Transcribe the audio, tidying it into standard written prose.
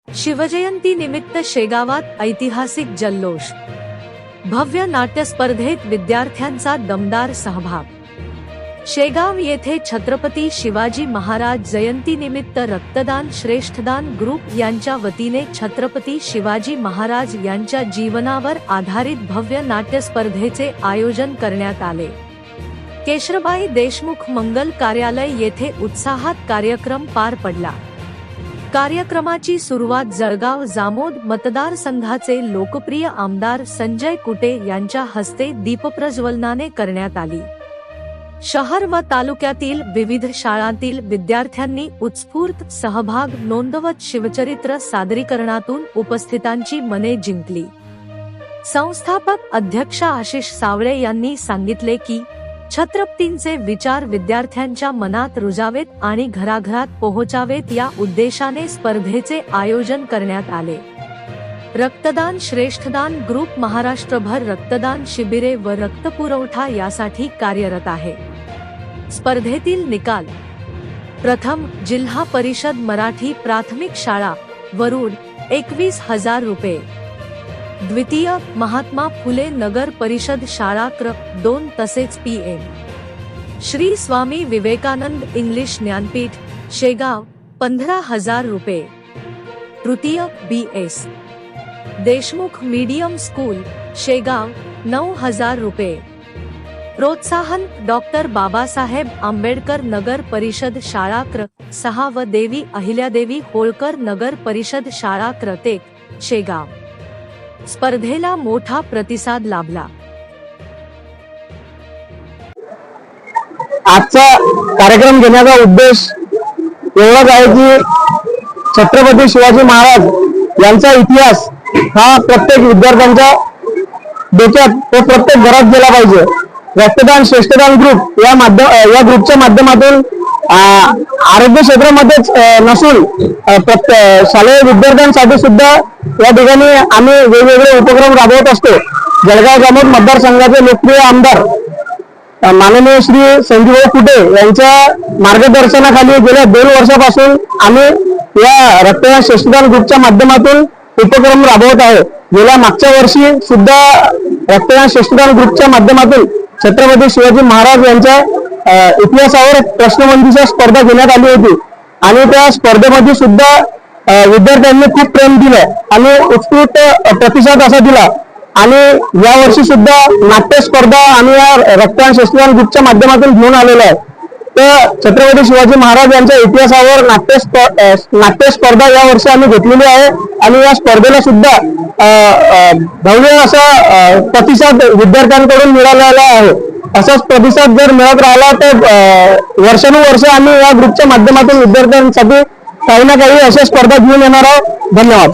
शिवजयंती निमित्त शेगावात ऐतिहासिक जल्लोष। भव्य नाट्य स्पर्धेत विद्यार्थ्यांचा दमदार सहभाग। शेगाव येथे छत्रपती शिवाजी महाराज जयंती निमित्त रक्तदान श्रेष्ठदान ग्रुप यांच्या वतीने छत्रपती शिवाजी महाराज यांच्या जीवनावर आधारित भव्य नाट्य स्पर्धेचे आयोजन करण्यात आले। केशरबाई देशमुख मंगल कार्यालय येथे उत्साहात कार्यक्रम पार पडला। कार्यक्रमाची सुरुवात जळगाव जामोद मतदारसंघाचे लोकप्रिय आमदार संजय कुटे यांच्या हस्ते दीपप्रज्वलनाने करण्यात आली। शहर व तालुक्यातील विविध शाळांतील विद्यार्थ्यांनी उत्स्फूर्त सहभाग नोंदवत शिवचरित्र सादरीकरणातून उपस्थितांची मने जिंकली। संस्थापक अध्यक्ष आशिष सावळे यांनी सांगितले की छत्रपतींचे विचार विद्यार्थ्यांच्या मनात रुजावेत आणि घराघरात पोहोचावेत या उद्देशाने स्पर्धेचे आयोजन करण्यात आले। रक्तदान श्रेष्ठदान ग्रुप महाराष्ट्रभर रक्तदान शिबिरे व रक्तपुरवठा यासाठी कार्यरत आहे। स्पर्धेतील निकाल: प्रथम जिल्हा परिषद मराठी प्राथमिक शाळा वरुड 21,000 रुपये। द्वितीय महात्मा फुले नगर परिषद शाळा क्र 2 तसेच PM श्री स्वामी विवेकानंद इंग्लिश ज्ञानपीठ शेगाव 15,000 रुपये। तृतीय BS Deshmukh medium school Shegaon 9,000 रुपये। प्रोत्साहन डॉक्टर बाबासाहेब आंबेडकर नगर परिषद शाळा क्र 6 व देवी अहिल्यादेवी होळकर नगर परिषद शाळा क्र 1 शेगाव। स्पर्धेला मोठा प्रतिसाद लाभला। आजचा कार्यक्रम घेण्याचा उद्देश एवढाच आहे की छत्रपती शिवाजी महाराज यांचा इतिहास हा प्रत्येक विद्यार्थ्यांच्या डोक्यात व प्रत्येक घरात गेला पाहिजे। रक्तदान श्रेष्ठदान ग्रुप या ग्रुपच्या माध्यमातून आरोग्य क्षेत्रामध्येच नसून शालेय विद्यार्थ्यांसाठी सुद्धा या ठिकाणी आम्ही वेगवेगळे उपक्रम राबवत असतो। जळगाव जामोद मतदारसंघाचे लोकप्रिय आमदार माननीय श्री संजय कुटे यांच्या मार्गदर्शनाखाली गेल्या 2 वर्षापासून आम्ही या रक्तदान श्रेष्ठदान ग्रुपच्या माध्यमातून उपक्रम राबवत आहे। गेल्या मागच्या वर्षी सुद्धा रक्तदान श्रेष्ठदान ग्रुपच्या माध्यमातून छत्रपती शिवाजी महाराज यांच्या इतिहासावर प्रश्नमंजुषा स्पर्धा घेण्यात आली होती आणि त्या स्पर्धेमध्ये सुद्धा विद्यार्थ्यांनी खूप प्रेम दिलं आणि उत्स्फूर्त प्रतिसाद असा दिला। आणि या वर्षी सुद्धा नाट्य स्पर्धा आम्ही या रक्तदान श्रेष्ठदान ग्रुपच्या माध्यमातून घेऊन आलेलो आहे। तर छत्रपती शिवाजी महाराज यांच्या इतिहासावर नाट्य स्पर्धा या वर्षी आम्ही घेतलेली आहे आणि या स्पर्धेला सुद्धा भव्य असा प्रतिसाद विद्यार्थ्यांकडून मिळालेला आहे। असाच प्रतिसाद जर मिळत राहिला तर वर्षानुवर्ष आम्ही या ग्रुपच्या माध्यमातून विद्यार्थ्यांसाठी काही ना काही अशा स्पर्धा घेऊन येणार आहोत। धन्यवाद।